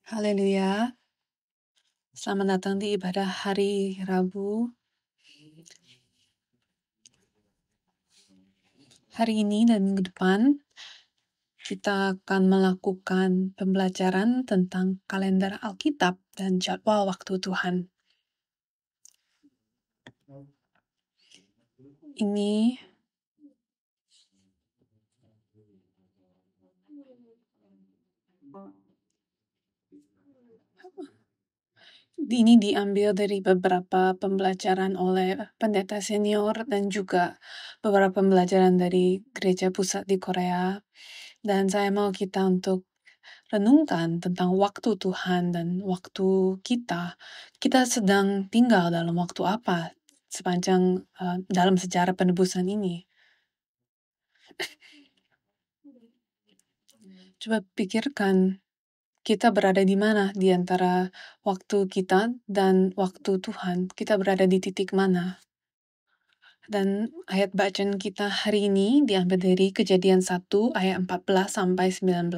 Haleluya. Selamat datang di ibadah hari Rabu. Hari ini dan minggu depan, kita akan melakukan pembelajaran tentang kalender Alkitab dan jadwal waktu Tuhan. Ini diambil dari beberapa pembelajaran oleh pendeta senior dan juga beberapa pembelajaran dari gereja pusat di Korea. Dan saya mau kita untuk renungkan tentang waktu Tuhan dan waktu kita. Kita sedang tinggal dalam waktu apa sepanjang dalam sejarah penebusan ini. Coba pikirkan, kita berada di mana di antara waktu kita dan waktu Tuhan? Kita berada di titik mana? Dan ayat bacaan kita hari ini diambil dari Kejadian 1 ayat 14 sampai 19.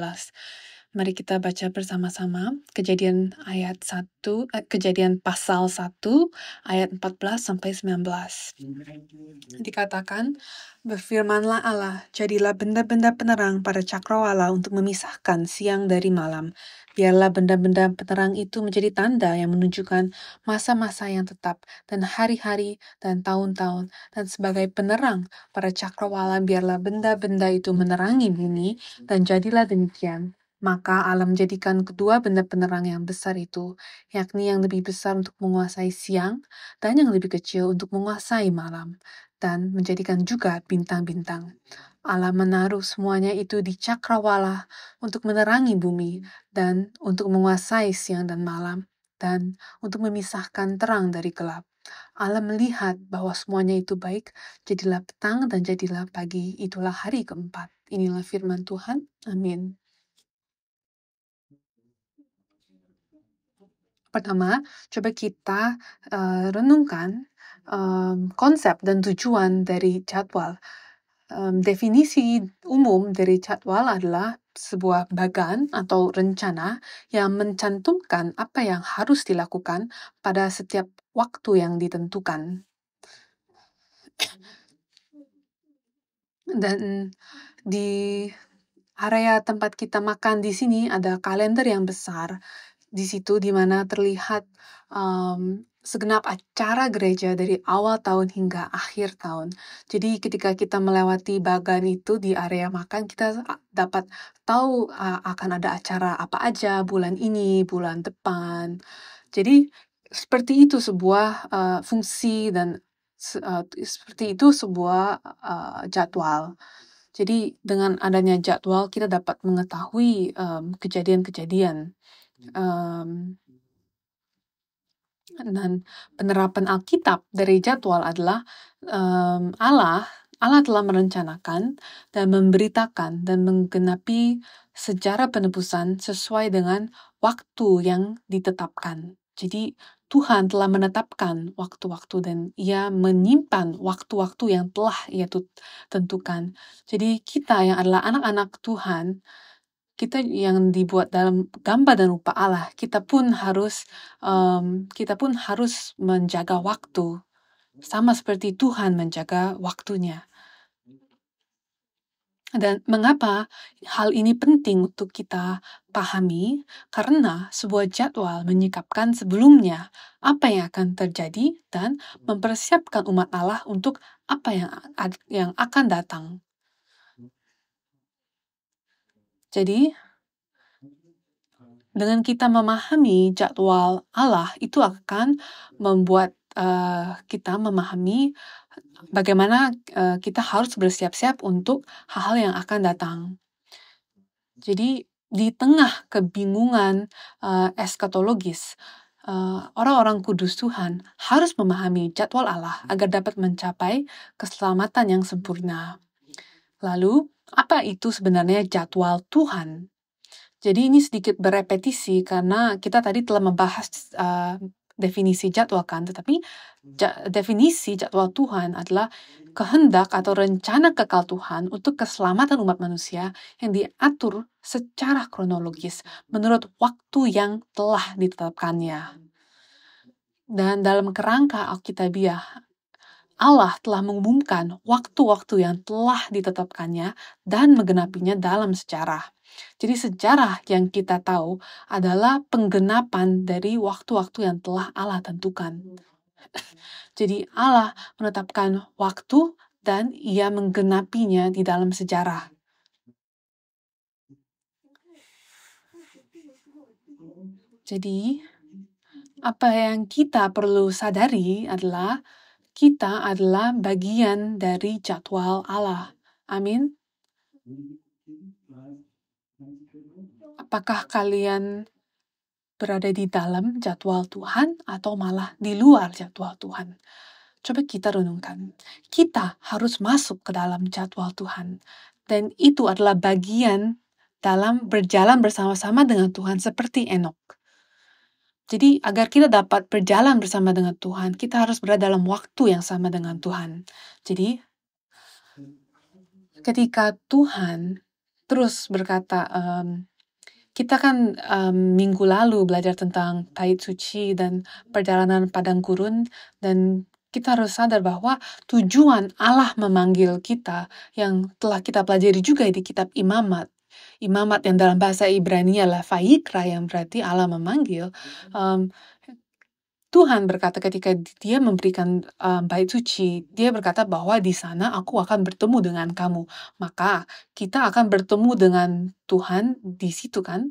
Mari kita baca bersama-sama Kejadian Kejadian pasal 1 ayat 14 sampai 19. Dikatakan, berfirmanlah Allah, jadilah benda-benda penerang pada cakrawala untuk memisahkan siang dari malam. Biarlah benda-benda penerang itu menjadi tanda yang menunjukkan masa-masa yang tetap dan hari-hari dan tahun-tahun. Dan sebagai penerang pada cakrawala, biarlah benda-benda itu menerangi bumi, dan jadilah demikian. Maka Allah menjadikan kedua benda penerang yang besar itu, yakni yang lebih besar untuk menguasai siang, dan yang lebih kecil untuk menguasai malam, dan menjadikan juga bintang-bintang. Allah menaruh semuanya itu di cakrawala untuk menerangi bumi, dan untuk menguasai siang dan malam, dan untuk memisahkan terang dari gelap. Allah melihat bahwa semuanya itu baik, jadilah petang dan jadilah pagi, itulah hari keempat. Inilah firman Tuhan. Amin. Pertama, coba kita renungkan konsep dan tujuan dari jadwal. Definisi umum dari jadwal adalah sebuah bagan atau rencana yang mencantumkan apa yang harus dilakukan pada setiap waktu yang ditentukan. Dan di area tempat kita makan di sini ada kalender yang besar. Di situ di mana terlihat segenap acara gereja dari awal tahun hingga akhir tahun. Jadi ketika kita melewati bagan itu di area makan, kita dapat tahu akan ada acara apa aja bulan ini, bulan depan. Jadi seperti itu sebuah fungsi dan seperti itu sebuah jadwal. Jadi dengan adanya jadwal kita dapat mengetahui kejadian-kejadian. Dan penerapan Alkitab dari jadwal adalah Allah telah merencanakan dan memberitakan dan menggenapi sejarah penebusan sesuai dengan waktu yang ditetapkan. Jadi Tuhan telah menetapkan waktu-waktu dan Ia menyimpan waktu-waktu yang telah Ia tentukan. Jadi kita yang adalah anak-anak Tuhan, kita yang dibuat dalam gambar dan rupa Allah, kita pun harus menjaga waktu, sama seperti Tuhan menjaga waktunya. Dan mengapa hal ini penting untuk kita pahami? Karena sebuah jadwal menyikapkan sebelumnya apa yang akan terjadi dan mempersiapkan umat Allah untuk apa yang akan datang. Jadi, dengan kita memahami jadwal Allah, itu akan membuat kita memahami bagaimana kita harus bersiap-siap untuk hal-hal yang akan datang. Jadi, di tengah kebingungan eskatologis, orang-orang kudus Tuhan harus memahami jadwal Allah agar dapat mencapai keselamatan yang sempurna. Lalu, apa itu sebenarnya jadwal Tuhan? Jadi ini sedikit berepetisi karena kita tadi telah membahas definisi jadwal kan, tetapi definisi jadwal Tuhan adalah kehendak atau rencana kekal Tuhan untuk keselamatan umat manusia yang diatur secara kronologis menurut waktu yang telah ditetapkannya. Dan dalam kerangka Alkitabiah, Allah telah mengumumkan waktu-waktu yang telah ditetapkannya dan menggenapinya dalam sejarah. Jadi sejarah yang kita tahu adalah penggenapan dari waktu-waktu yang telah Allah tentukan. Jadi Allah menetapkan waktu dan Ia menggenapinya di dalam sejarah. Jadi apa yang kita perlu sadari adalah kita adalah bagian dari jadwal Allah. Amin. Apakah kalian berada di dalam jadwal Tuhan atau malah di luar jadwal Tuhan? Coba kita renungkan. Kita harus masuk ke dalam jadwal Tuhan. Dan itu adalah bagian dalam berjalan bersama-sama dengan Tuhan seperti Enok. Jadi agar kita dapat berjalan bersama dengan Tuhan, kita harus berada dalam waktu yang sama dengan Tuhan. Jadi ketika Tuhan terus berkata, kita kan minggu lalu belajar tentang bait suci dan perjalanan padang gurun, dan kita harus sadar bahwa tujuan Allah memanggil kita yang telah kita pelajari juga di kitab Imamat. Imamat yang dalam bahasa Ibrani adalah Vayikra, yang berarti Allah memanggil. Tuhan berkata ketika Dia memberikan bait suci, Dia berkata bahwa di sana aku akan bertemu dengan kamu. Maka kita akan bertemu dengan Tuhan di situ kan.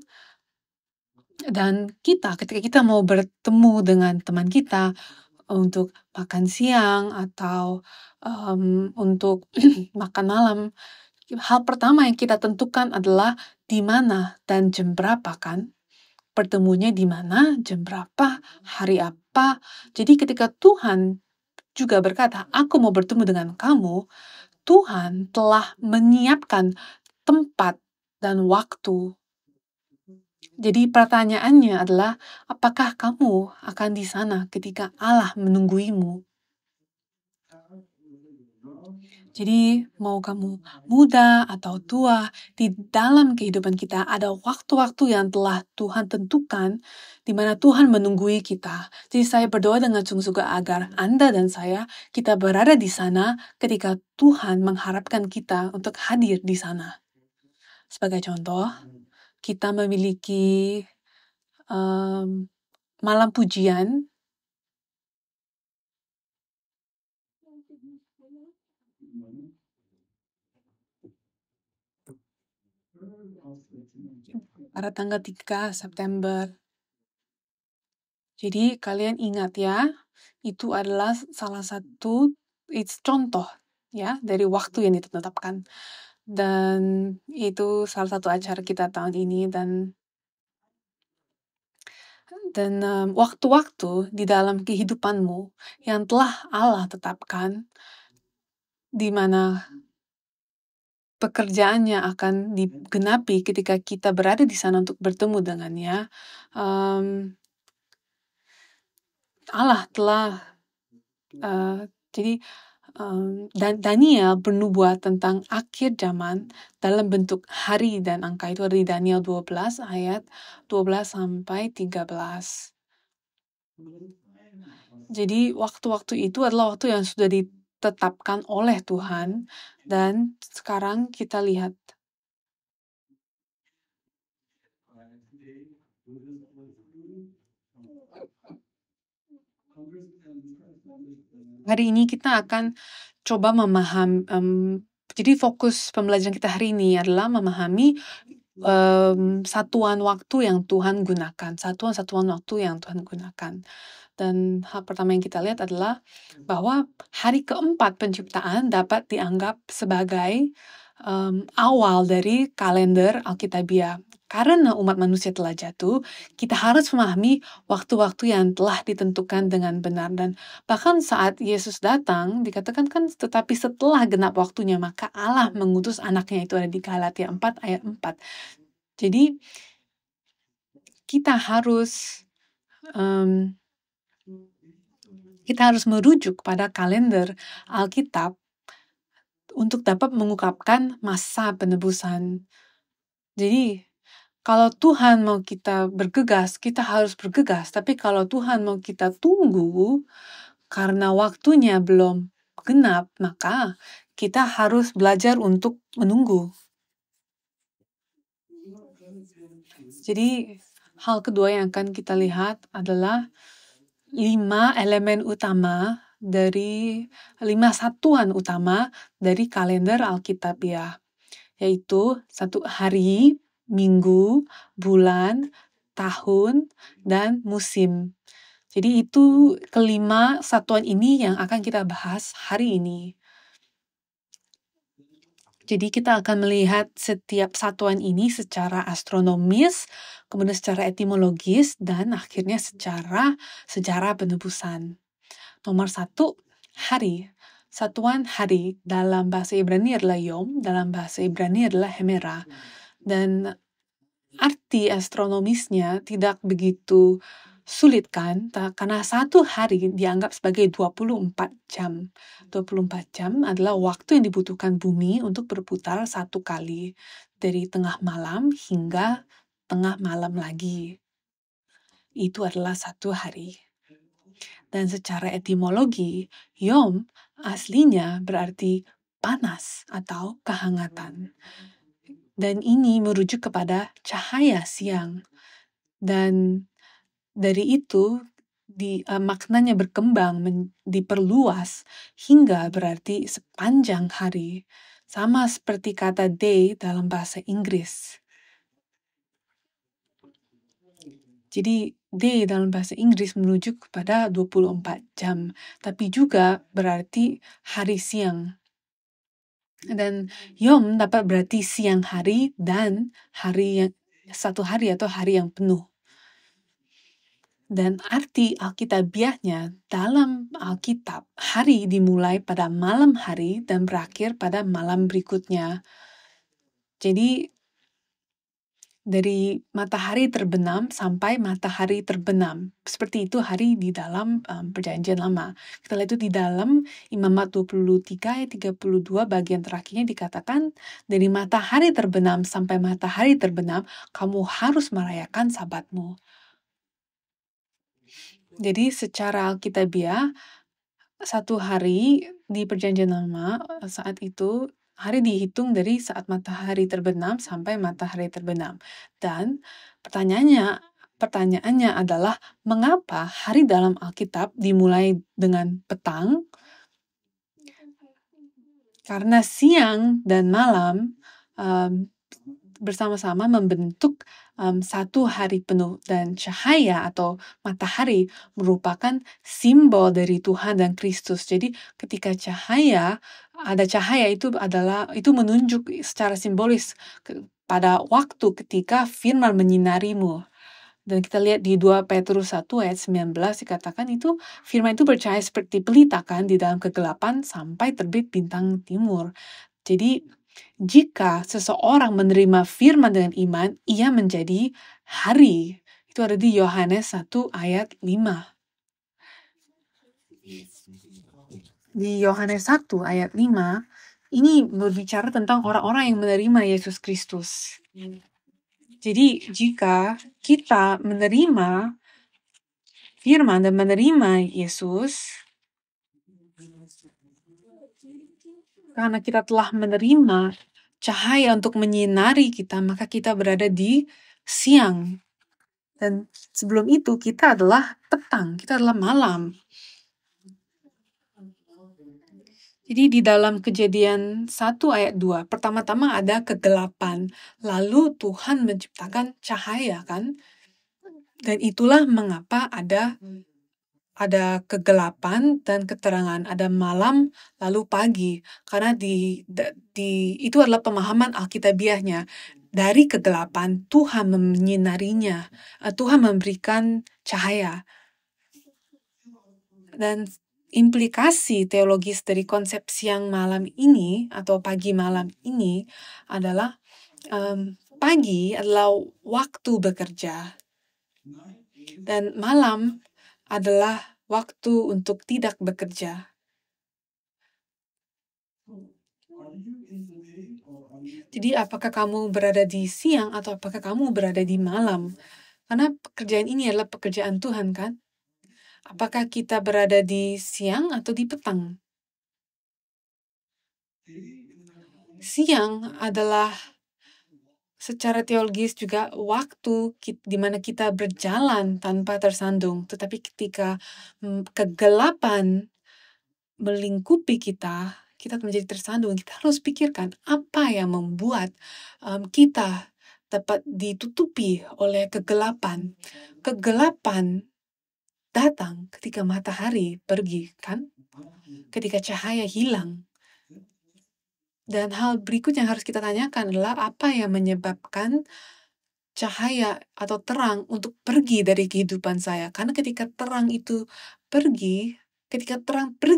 Dan ketika kita mau bertemu dengan teman kita untuk makan siang atau untuk makan malam, hal pertama yang kita tentukan adalah di mana dan jam berapa kan? Pertemunya di mana, jam berapa, hari apa. Jadi ketika Tuhan juga berkata, aku mau bertemu dengan kamu, Tuhan telah menyiapkan tempat dan waktu. Jadi pertanyaannya adalah, apakah kamu akan di sana ketika Allah menungguimu? Jadi mau kamu muda atau tua, di dalam kehidupan kita ada waktu-waktu yang telah Tuhan tentukan, di mana Tuhan menunggui kita. Jadi saya berdoa dengan sungguh-sungguh agar Anda dan saya, kita berada di sana ketika Tuhan mengharapkan kita untuk hadir di sana. Sebagai contoh, kita memiliki malam pujian. Pada tanggal 3 September. Jadi kalian ingat ya, itu adalah salah satu contoh ya dari waktu yang ditetapkan. Dan itu salah satu acara kita tahun ini, dan waktu-waktu di dalam kehidupanmu yang telah Allah tetapkan, di mana pekerjaannya akan digenapi ketika kita berada di sana untuk bertemu dengannya. Allah telah jadi Daniel bernubuat tentang akhir zaman dalam bentuk hari dan angka. Itu ada di Daniel 12 ayat 12 sampai 13. Jadi waktu-waktu itu adalah waktu yang sudah ditetapkan oleh Tuhan, dan sekarang kita lihat hari ini kita akan coba memahami, jadi fokus pembelajaran kita hari ini adalah memahami satuan waktu yang Tuhan gunakan, satuan-satuan waktu yang Tuhan gunakan. Dan hal pertama yang kita lihat adalah bahwa hari keempat penciptaan dapat dianggap sebagai awal dari kalender Alkitabiah. Karena umat manusia telah jatuh, kita harus memahami waktu-waktu yang telah ditentukan dengan benar. Dan bahkan saat Yesus datang, dikatakan kan, tetapi setelah genap waktunya, maka Allah mengutus anaknya. Itu ada di Galatia 4 ayat 4. Jadi, kita harus kita harus merujuk pada kalender Alkitab untuk dapat mengungkapkan masa penebusan. Jadi, kalau Tuhan mau kita bergegas, kita harus bergegas. Tapi kalau Tuhan mau kita tunggu, karena waktunya belum genap, maka kita harus belajar untuk menunggu. Jadi, hal kedua yang akan kita lihat adalah 5 elemen utama dari 5 satuan utama dari kalender Alkitabiah, yaitu 1 hari, minggu, bulan, tahun, dan musim. Jadi itu kelima satuan ini yang akan kita bahas hari ini. Jadi kita akan melihat setiap satuan ini secara astronomis, kemudian secara etimologis, dan akhirnya secara sejarah penebusan. Nomor 1, hari. Satuan hari dalam bahasa Ibrani adalah Yom, dalam bahasa Ibrani adalah Hemera. Dan arti astronomisnya tidak begitu sulit kan, karena satu hari dianggap sebagai 24 jam. 24 jam adalah waktu yang dibutuhkan bumi untuk berputar satu kali, dari tengah malam hingga tengah malam lagi. Itu adalah satu hari. Dan secara etimologi, Yom aslinya berarti panas atau kehangatan. Dan ini merujuk kepada cahaya siang. Dan dari itu, maknanya berkembang, diperluas, hingga berarti sepanjang hari. Sama seperti kata day dalam bahasa Inggris. Jadi, day dalam bahasa Inggris merujuk kepada 24 jam, tapi juga berarti hari siang. Dan Yom dapat berarti siang hari dan satu hari atau hari yang penuh. Dan arti Alkitabiahnya dalam Alkitab, hari dimulai pada malam hari dan berakhir pada malam berikutnya. Jadi, dari matahari terbenam sampai matahari terbenam. Seperti itu hari di dalam Perjanjian Lama. Kita lihat itu di dalam Imamat 23 ayat 32 bagian terakhirnya dikatakan, dari matahari terbenam sampai matahari terbenam, kamu harus merayakan Sabatmu. Jadi secara Alkitabiah, satu hari di Perjanjian Lama saat itu, hari dihitung dari saat matahari terbenam sampai matahari terbenam. Dan pertanyaannya adalah, mengapa hari dalam Alkitab dimulai dengan petang? Karena siang dan malam bersama-sama membentuk satu hari penuh, dan cahaya atau matahari merupakan simbol dari Tuhan dan Kristus. Jadi ketika ada cahaya itu menunjuk secara simbolis pada waktu ketika firman menyinarimu. Dan kita lihat di 2 Petrus 1 ayat 19 dikatakan itu firman itu bercahaya seperti pelita kan di dalam kegelapan sampai terbit bintang timur. Jadi jika seseorang menerima firman dengan iman, ia menjadi hari. Itu ada di Yohanes 1 ayat 5. Di Yohanes 1 ayat 5, ini berbicara tentang orang-orang yang menerima Yesus Kristus. Jadi jika kita menerima firman dan menerima Yesus, karena kita telah menerima cahaya untuk menyinari kita, maka kita berada di siang. Dan sebelum itu kita adalah petang, kita adalah malam. Jadi di dalam Kejadian 1 ayat 2, pertama-tama ada kegelapan, lalu Tuhan menciptakan cahaya kan? Dan itulah mengapa ada kegelapan dan keterangan, ada malam lalu pagi, karena itu adalah pemahaman Alkitabiahnya. Dari kegelapan Tuhan menyinarinya, Tuhan memberikan cahaya. Dan implikasi teologis dari konsep siang malam ini atau pagi malam ini adalah pagi adalah waktu bekerja, dan malam adalah waktu untuk tidak bekerja. Jadi apakah kamu berada di siang atau apakah kamu berada di malam? Karena pekerjaan ini adalah pekerjaan Tuhan, kan? Apakah kita berada di siang atau di petang? Siang adalah secara teologis juga waktu di mana kita berjalan tanpa tersandung. Tetapi ketika kegelapan melingkupi kita menjadi tersandung. Kita harus pikirkan apa yang membuat kita dapat ditutupi oleh kegelapan. Kegelapan datang ketika matahari pergi, kan? Ketika cahaya hilang. Dan hal berikut yang harus kita tanyakan adalah apa yang menyebabkan cahaya atau terang untuk pergi dari kehidupan saya. Karena ketika terang pergi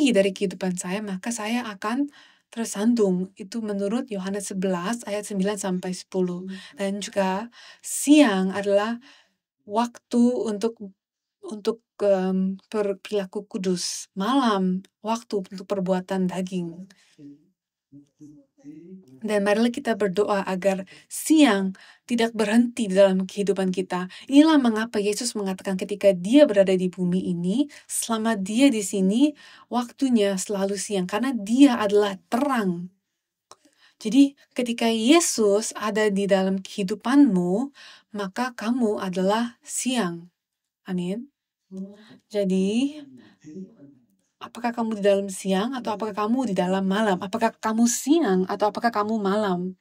dari kehidupan saya, maka saya akan tersandung. Itu menurut Yohanes 11 ayat 9-10. Dan juga siang adalah waktu untuk perilaku kudus. Malam, waktu untuk perbuatan daging. Dan marilah kita berdoa agar siang tidak berhenti dalam kehidupan kita. Inilah mengapa Yesus mengatakan ketika dia berada di bumi ini, selama dia di sini, waktunya selalu siang. Karena dia adalah terang. Jadi ketika Yesus ada di dalam kehidupanmu, maka kamu adalah siang. Amin. Jadi, apakah kamu di dalam siang atau apakah kamu di dalam malam? Apakah kamu siang atau apakah kamu malam?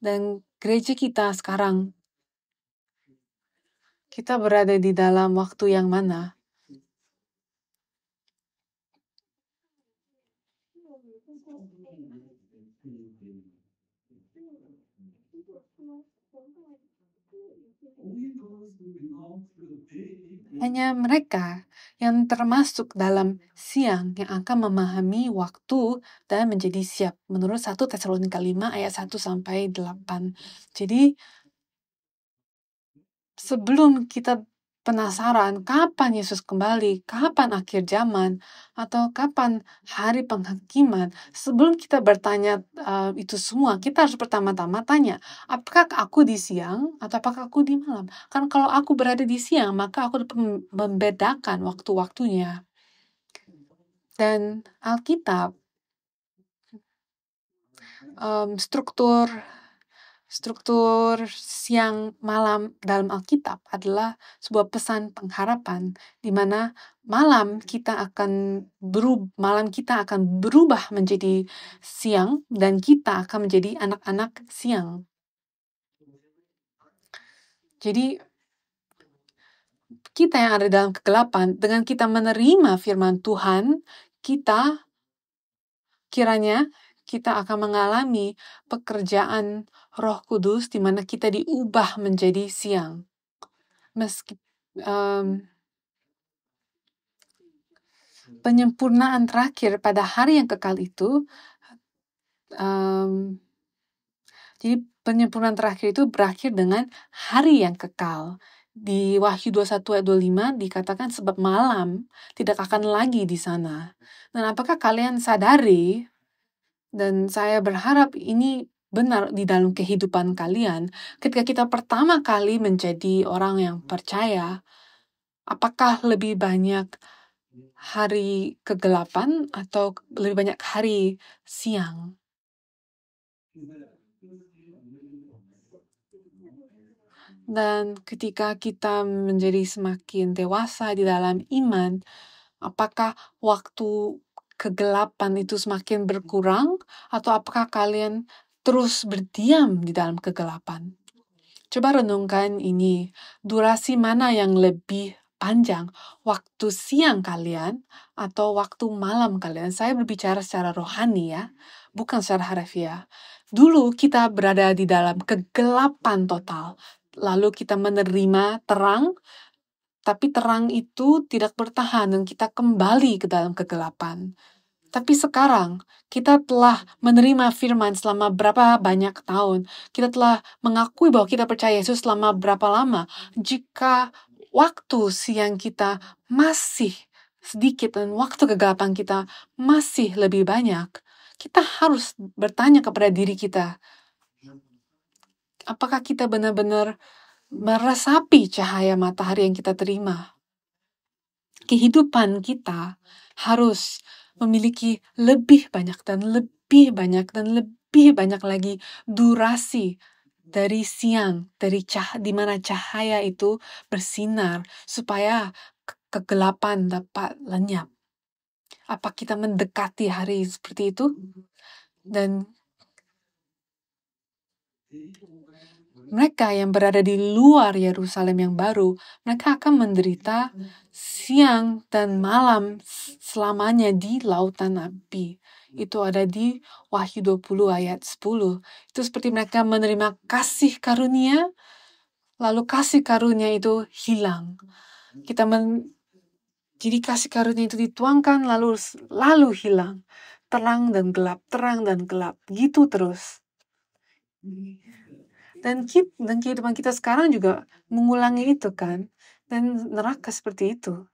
Dan gereja kita sekarang, kita berada di dalam waktu yang mana? Hanya mereka yang termasuk dalam siang yang akan memahami waktu dan menjadi siap. Menurut 1 Tesalonika 5 ayat 1-8. Jadi, sebelum kita penasaran kapan Yesus kembali, kapan akhir zaman, atau kapan hari penghakiman, sebelum kita bertanya itu semua, kita harus pertama-tama tanya, apakah aku di siang atau apakah aku di malam? Karena kalau aku berada di siang, maka aku dapat membedakan waktu-waktunya. Dan Alkitab, struktur siang malam dalam Alkitab adalah sebuah pesan pengharapan di mana malam kita akan berubah menjadi siang dan kita akan menjadi anak-anak siang. Jadi kita yang ada dalam kegelapan, dengan kita menerima firman Tuhan, kiranya kita akan mengalami pekerjaan Roh Kudus di mana kita diubah menjadi siang. Penyempurnaan terakhir pada hari yang kekal itu, jadi penyempurnaan terakhir itu berakhir dengan hari yang kekal. Di Wahyu 21 ayat 25 dikatakan sebab malam tidak akan lagi di sana. Dan apakah kalian sadari, dan saya berharap ini benar di dalam kehidupan kalian, ketika kita pertama kali menjadi orang yang percaya, apakah lebih banyak hari kegelapan atau lebih banyak hari siang? Dan ketika kita menjadi semakin dewasa di dalam iman, apakah waktu kegelapan itu semakin berkurang atau apakah kalian terus berdiam di dalam kegelapan? Coba renungkan ini, durasi mana yang lebih panjang, waktu siang kalian atau waktu malam kalian? Saya berbicara secara rohani ya, bukan secara harfiah. Dulu kita berada di dalam kegelapan total, lalu kita menerima terang, tapi terang itu tidak bertahan dan kita kembali ke dalam kegelapan. Tapi sekarang, kita telah menerima firman selama berapa banyak tahun. Kita telah mengakui bahwa kita percaya Yesus selama berapa lama. Jika waktu siang kita masih sedikit dan waktu kegelapan kita masih lebih banyak, kita harus bertanya kepada diri kita, apakah kita benar-benar meresapi cahaya matahari yang kita terima? Kehidupan kita harus memiliki lebih banyak dan lebih banyak dan lebih banyak lagi durasi dari siang, di mana cahaya itu bersinar supaya kegelapan dapat lenyap. Apa kita mendekati hari seperti itu? Dan mereka yang berada di luar Yerusalem yang baru, mereka akan menderita siang dan malam selamanya di lautan api. Itu ada di Wahyu 20 ayat 10. Itu seperti mereka menerima kasih karunia, lalu kasih karunia itu hilang. Jadi kasih karunia itu dituangkan lalu hilang. Terang dan gelap, gitu terus. Dan kehidupan kita sekarang juga mengulangi itu kan. Dan neraka seperti itu.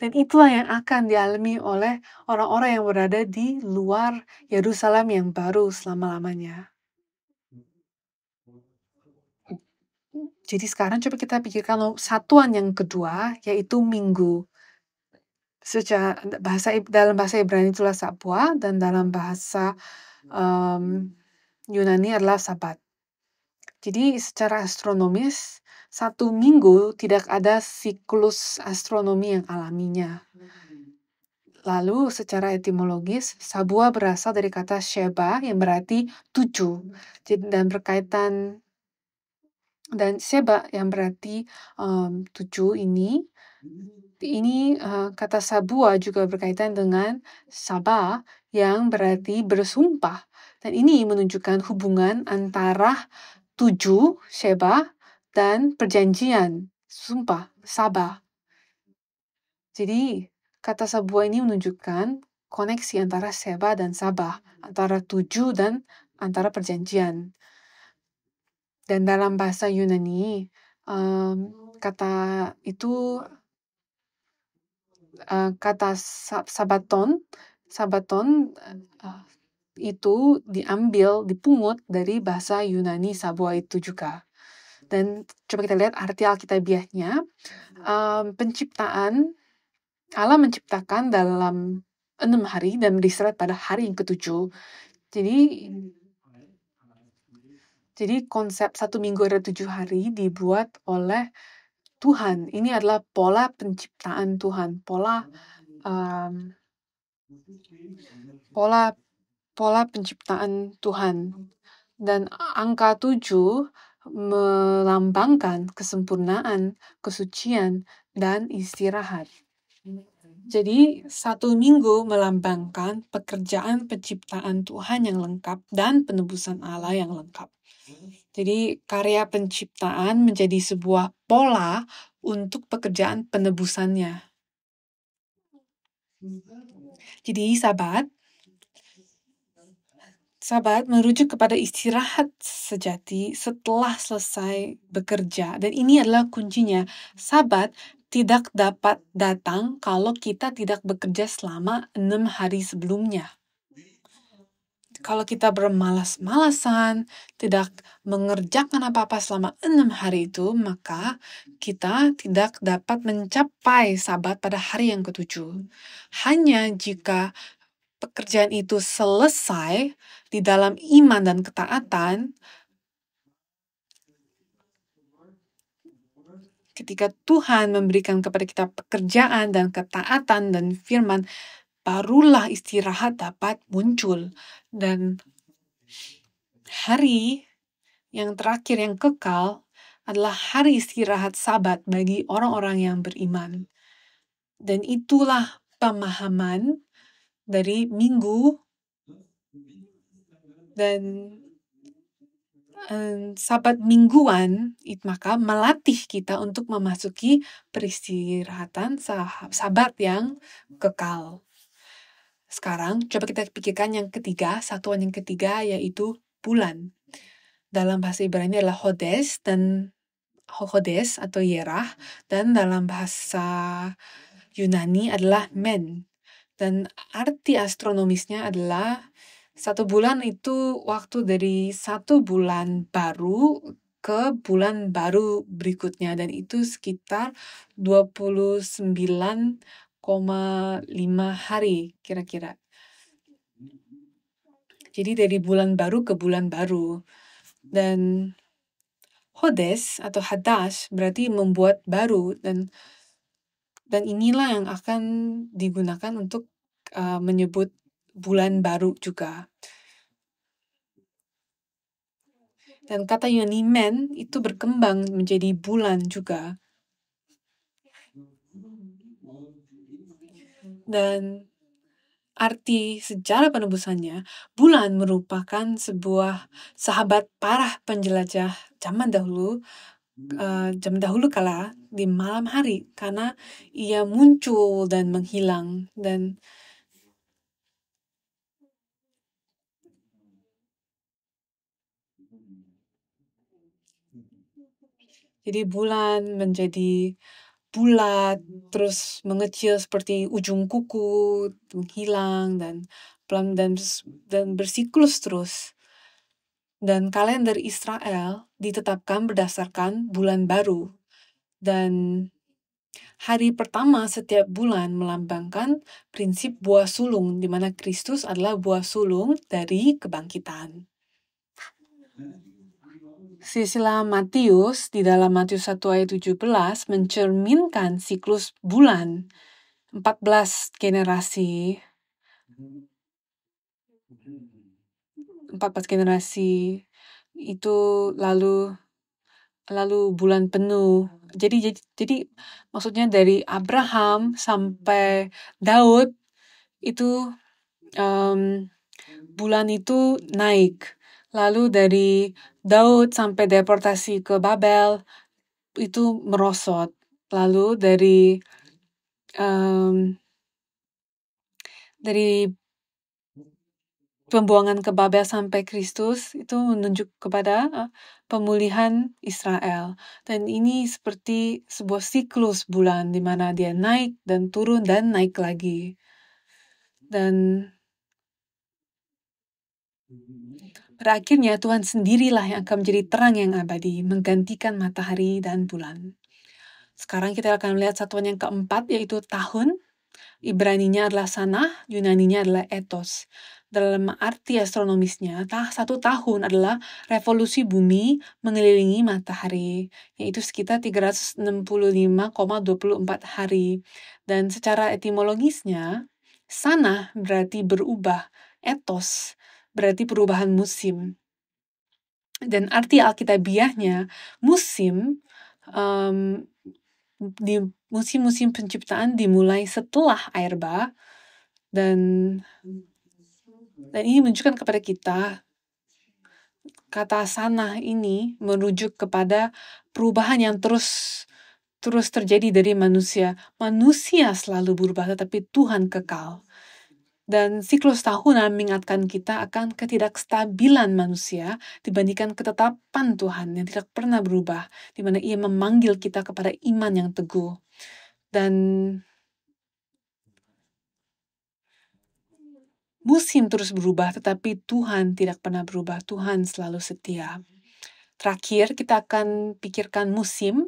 Dan itulah yang akan dialami oleh orang-orang yang berada di luar Yerusalem yang baru selama-lamanya. Jadi sekarang coba kita pikirkan satuan yang kedua, yaitu minggu. Dalam bahasa Ibrani itulah Sabua, dan dalam bahasa Yunani adalah Sabat. Jadi secara astronomis, satu minggu tidak ada siklus astronomi yang alaminya. Lalu secara etimologis, Sabua berasal dari kata Sheba yang berarti 7. Dan berkaitan dan Sheba yang berarti 7 ini kata Sabua juga berkaitan dengan Sabah yang berarti bersumpah. Dan ini menunjukkan hubungan antara 7, Sheba, dan perjanjian, sumpah, Sabah. Jadi, kata Sabua ini menunjukkan koneksi antara Sheba dan Sabah, antara 7 dan antara perjanjian. Dan dalam bahasa Yunani, kata Sabaton itu dipungut dari bahasa Yunani Sabua itu juga. Dan coba kita lihat arti Alkitabiahnya. Allah menciptakan dalam 6 hari dan beristirahat pada hari yang ke-7. Jadi konsep 1 minggu ada 7 hari dibuat oleh Tuhan. Ini adalah pola penciptaan Tuhan, pola penciptaan Tuhan. Dan angka 7 melambangkan kesempurnaan, kesucian, dan istirahat. Jadi, 1 minggu melambangkan pekerjaan penciptaan Tuhan yang lengkap dan penebusan Allah yang lengkap. Jadi, karya penciptaan menjadi sebuah pola untuk pekerjaan penebusannya. Jadi, Sabat merujuk kepada istirahat sejati setelah selesai bekerja. Dan ini adalah kuncinya. Sabat tidak dapat datang kalau kita tidak bekerja selama 6 hari sebelumnya. Kalau kita bermalas-malasan, tidak mengerjakan apa-apa selama 6 hari itu, maka kita tidak dapat mencapai Sabat pada hari yang ke-7. Hanya jika pekerjaan itu selesai di dalam iman dan ketaatan, ketika Tuhan memberikan kepada kita pekerjaan dan ketaatan dan firman, barulah istirahat dapat muncul. Dan hari yang terakhir yang kekal adalah hari istirahat Sabat bagi orang-orang yang beriman. Dan itulah pemahaman dari minggu dan Sabat mingguan, maka melatih kita untuk memasuki peristirahatan Sabat yang kekal. Sekarang coba kita pikirkan yang ketiga, satuan yang ketiga yaitu bulan. Dalam bahasa Ibrani adalah Hodesh, dan Hodes atau Yerah, dan dalam bahasa Yunani adalah Men. Dan arti astronomisnya adalah 1 bulan itu waktu dari 1 bulan baru ke bulan baru berikutnya, dan itu sekitar 29,5 hari kira-kira. Jadi dari bulan baru ke bulan baru. Dan Hodes atau Hadash berarti membuat baru, dan inilah yang akan digunakan untuk menyebut bulan baru juga. Dan kata Yunani Men itu berkembang menjadi bulan juga. Dan arti sejarah penebusannya, bulan merupakan sebuah sahabat parah penjelajah zaman dahulu kala di malam hari, karena ia muncul dan menghilang. Dan jadi bulan menjadi bulat, terus mengecil seperti ujung kuku, menghilang, dan bersiklus terus. Dan kalender Israel ditetapkan berdasarkan bulan baru. Dan hari pertama setiap bulan melambangkan prinsip buah sulung, di mana Kristus adalah buah sulung dari kebangkitan. Silsilah Matius di dalam Matius 1 ayat 17 mencerminkan siklus bulan 14 generasi itu lalu bulan penuh. Jadi maksudnya dari Abraham sampai Daud itu bulan itu naik. Lalu dari Daud sampai deportasi ke Babel itu merosot. Lalu dari pembuangan ke Babel sampai Kristus itu menunjuk kepada pemulihan Israel. Dan ini seperti sebuah siklus bulan di mana dia naik dan turun dan naik lagi. Dan pada akhirnya Tuhan sendirilah yang akan menjadi terang yang abadi, menggantikan matahari dan bulan. Sekarang kita akan melihat satuan yang keempat, yaitu tahun. Ibraninya adalah sanah, Yunaninya adalah ethos. Dalam arti astronomisnya, 1 tahun adalah revolusi bumi mengelilingi matahari, yaitu sekitar 365,24 hari. Dan secara etimologisnya, sanah berarti berubah, ethos berarti perubahan musim. Dan arti alkitabiahnya, musim di musim-musim penciptaan dimulai setelah air bah, dan ini menunjukkan kepada kita kata sanah ini merujuk kepada perubahan yang terus terjadi dari manusia. Manusia selalu berubah, tetapi Tuhan kekal. Dan siklus tahunan mengingatkan kita akan ketidakstabilan manusia dibandingkan ketetapan Tuhan yang tidak pernah berubah, di mana Ia memanggil kita kepada iman yang teguh. Dan musim terus berubah, tetapi Tuhan tidak pernah berubah. Tuhan selalu setia. Terakhir, kita akan pikirkan musim.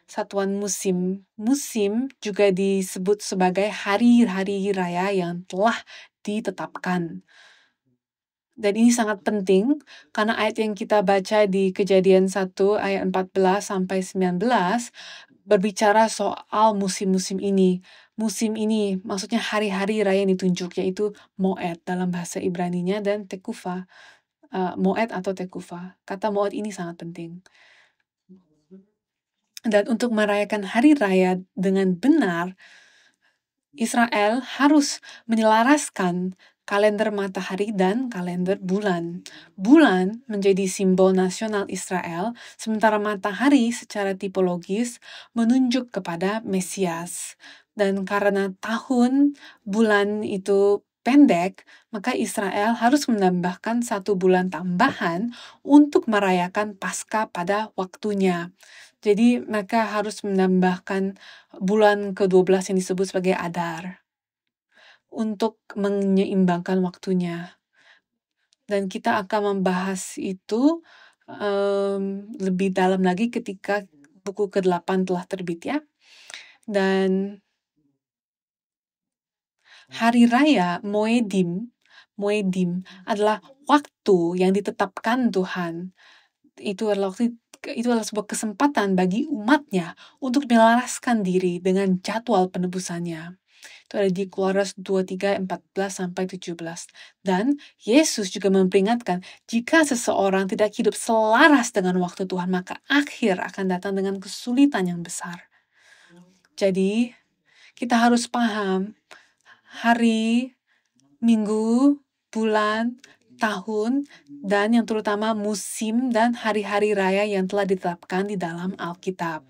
Satuan musim. Musim juga disebut sebagai hari-hari raya yang telah ditetapkan. Dan ini sangat penting, karena ayat yang kita baca di Kejadian 1 ayat 14-19 berbicara soal musim-musim ini. Musim ini maksudnya hari-hari raya yang ditunjuk, yaitu Moed dalam bahasa Ibraninya dan Tekufa. Moed atau Tekufa. Kata Moed ini sangat penting. Dan untuk merayakan hari raya dengan benar, Israel harus menyelaraskan kalender matahari dan kalender bulan. Bulan menjadi simbol nasional Israel, sementara matahari secara tipologis menunjuk kepada Mesias. Dan karena tahun bulan itu pendek, maka Israel harus menambahkan 1 bulan tambahan untuk merayakan Paskah pada waktunya. Jadi mereka harus menambahkan bulan ke-12 yang disebut sebagai Adar untuk menyeimbangkan waktunya. Dan kita akan membahas itu lebih dalam lagi ketika buku ke-8 telah terbit ya. Dan hari raya Moedim adalah waktu yang ditetapkan Tuhan. Itu adalah sebuah kesempatan bagi umatnya untuk menyelaraskan diri dengan jadwal penebusannya. Itu ada di Keluaran 23:14-17. Dan Yesus juga memperingatkan, jika seseorang tidak hidup selaras dengan waktu Tuhan, maka akhir akan datang dengan kesulitan yang besar. Jadi, kita harus paham hari, minggu, bulan, tahun, dan yang terutama musim dan hari-hari raya yang telah ditetapkan di dalam Alkitab.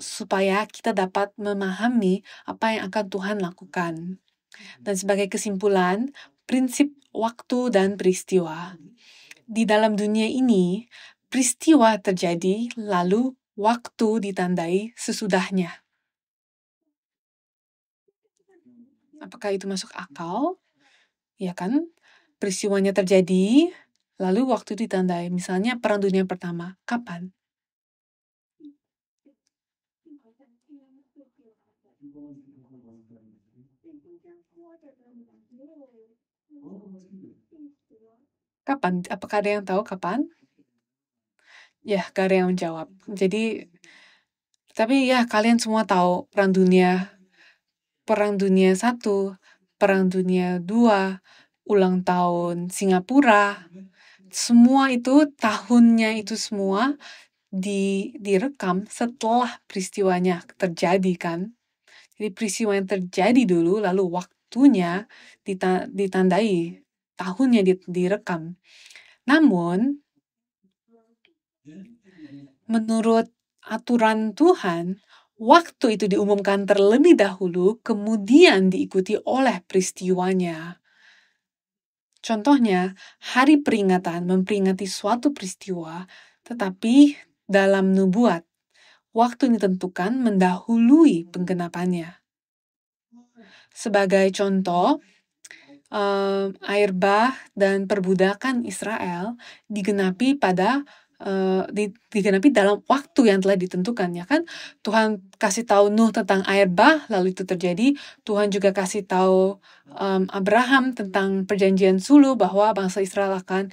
Supaya kita dapat memahami apa yang akan Tuhan lakukan. Dan sebagai kesimpulan, prinsip waktu dan peristiwa. Di dalam dunia ini, peristiwa terjadi, lalu waktu ditandai sesudahnya. Apakah itu masuk akal? Ya kan? Peristiwanya terjadi, lalu waktu ditandai. Misalnya Perang Dunia Pertama. Kapan? Kapan? Apakah ada yang tahu kapan? Ya, gak ada yang menjawab. Jadi, tapi ya kalian semua tahu Perang Dunia 1, Perang Dunia 2, ulang tahun Singapura, semua itu tahunnya itu semua direkam setelah peristiwanya terjadi kan. Jadi peristiwa yang terjadi dulu, lalu waktunya ditandai, tahunnya direkam. Namun, menurut aturan Tuhan, waktu itu diumumkan terlebih dahulu, kemudian diikuti oleh peristiwanya. Contohnya, hari peringatan memperingati suatu peristiwa, tetapi dalam nubuat, waktu yang ditentukan mendahului penggenapannya. Sebagai contoh, air bah dan perbudakan Israel digenapi dalam waktu yang telah ditentukan, ya kan? Tuhan kasih tahu Nuh tentang air bah, lalu itu terjadi. Tuhan juga kasih tahu Abraham tentang perjanjian sulu bahwa bangsa Israel akan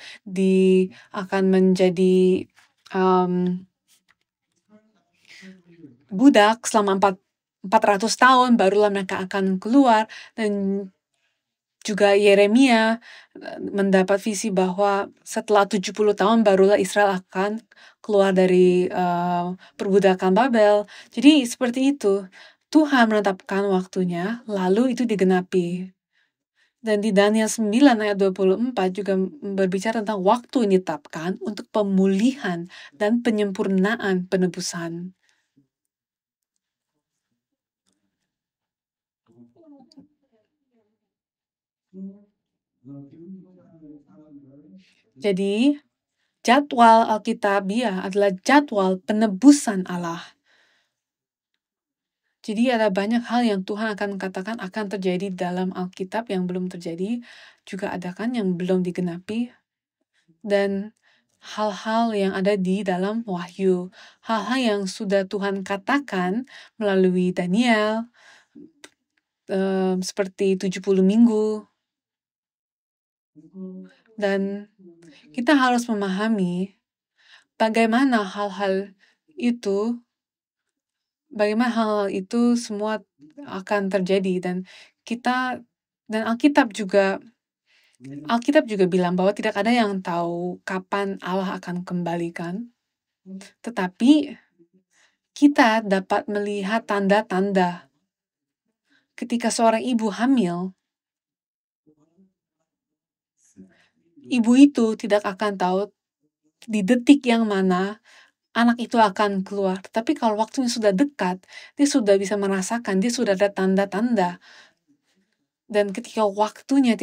menjadi budak selama 400 tahun, barulah mereka akan keluar. Dan juga Yeremia mendapat visi bahwa setelah 70 tahun barulah Israel akan keluar dari perbudakan Babel. Jadi seperti itu. Tuhan menetapkan waktunya, lalu itu digenapi. Dan di Daniel 9 ayat 24 juga berbicara tentang waktu yang ditetapkan untuk pemulihan dan penyempurnaan penebusan. Jadi, jadwal Alkitabiah adalah jadwal penebusan Allah. Jadi ada banyak hal yang Tuhan akan katakan akan terjadi dalam Alkitab yang belum terjadi, juga ada kan yang belum digenapi, dan hal-hal yang ada di dalam Wahyu, hal-hal yang sudah Tuhan katakan melalui Daniel, seperti 70 minggu. Dan kita harus memahami bagaimana hal-hal itu semua akan terjadi, dan Alkitab juga bilang bahwa tidak ada yang tahu kapan Allah akan kembalikan, tetapi kita dapat melihat tanda-tanda. Ketika seorang ibu hamil, ibu itu tidak akan tahu di detik yang mana anak itu akan keluar. Tapi kalau waktunya sudah dekat, dia sudah bisa merasakan, dia sudah ada tanda-tanda. Dan ketika waktunya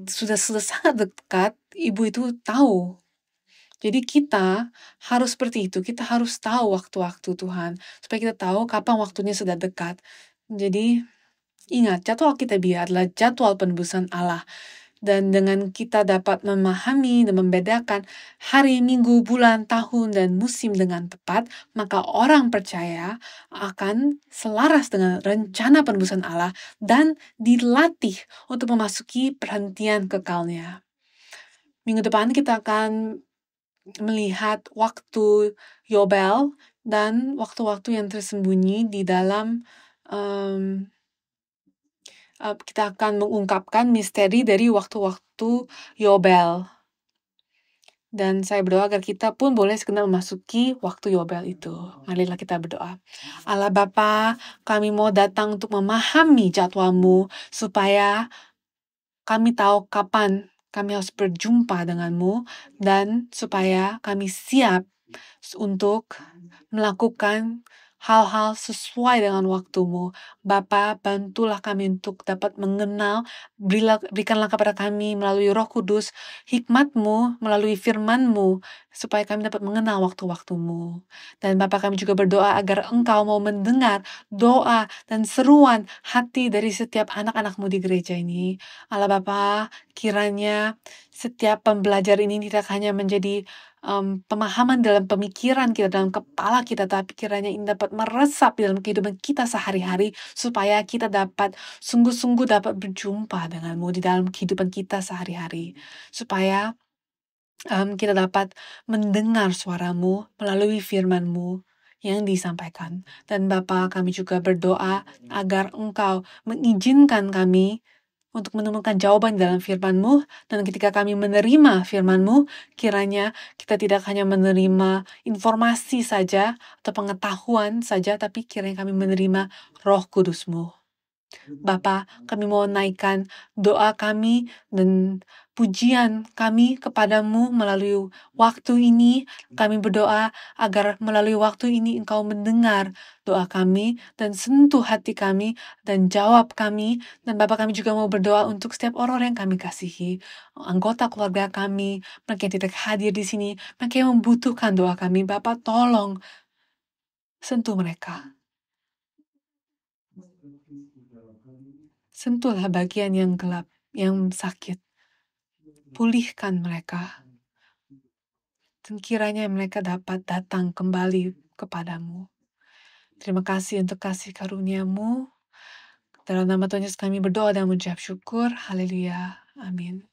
sudah sangat dekat, ibu itu tahu. Jadi kita harus seperti itu, kita harus tahu waktu-waktu Tuhan, supaya kita tahu kapan waktunya sudah dekat. Jadi, ingat, jadwal kita adalah jadwal penebusan Allah. Dan dengan kita dapat memahami dan membedakan hari, minggu, bulan, tahun, dan musim dengan tepat, maka orang percaya akan selaras dengan rencana penebusan Allah dan dilatih untuk memasuki perhentian kekalnya. Minggu depan kita akan melihat waktu Yobel dan waktu-waktu yang tersembunyi di dalam kita akan mengungkapkan misteri dari waktu-waktu Yobel. Dan saya berdoa agar kita pun boleh sekedar memasuki waktu Yobel itu. Marilah kita berdoa. Allah Bapa, kami mau datang untuk memahami jadwal-Mu, supaya kami tahu kapan kami harus berjumpa denganmu, dan supaya kami siap untuk melakukan hal-hal sesuai dengan waktumu. Bapa, bantulah kami untuk dapat mengenal, berikanlah kepada kami melalui Roh Kudus, hikmat-Mu melalui firman-Mu, supaya kami dapat mengenal waktu-waktumu. Dan Bapa, kami juga berdoa agar Engkau mau mendengar doa dan seruan hati dari setiap anak-anak-Mu di gereja ini. Allah Bapa, kiranya setiap pembelajar ini tidak hanya menjadi pemahaman dalam pemikiran kita, dalam kepala kita, tapi kiranya ini dapat meresap dalam kehidupan kita sehari-hari, supaya kita dapat sungguh-sungguh dapat berjumpa denganmu di dalam kehidupan kita sehari-hari, supaya kita dapat mendengar suaramu melalui firman-Mu yang disampaikan. Dan Bapa, kami juga berdoa agar Engkau mengizinkan kami untuk menemukan jawaban dalam firman-Mu, dan ketika kami menerima firman-Mu, kiranya kita tidak hanya menerima informasi saja atau pengetahuan saja, tapi kiranya kami menerima Roh Kudus-Mu. Bapa, kami mau naikkan doa kami dan pujian kami kepadamu melalui waktu ini. Kami berdoa agar melalui waktu ini Engkau mendengar doa kami dan sentuh hati kami dan jawab kami. Dan Bapa, kami juga mau berdoa untuk setiap orang yang kami kasihi, anggota keluarga kami, mereka yang tidak hadir di sini, mereka yang membutuhkan doa kami. Bapa, tolong sentuh mereka. Sentuhlah bagian yang gelap, yang sakit. Pulihkan mereka. Dan kiranya mereka dapat datang kembali kepadamu. Terima kasih untuk kasih karunia-Mu. Dalam nama Tuhan Yesus kami berdoa dan mengucap syukur. Haleluya. Amin.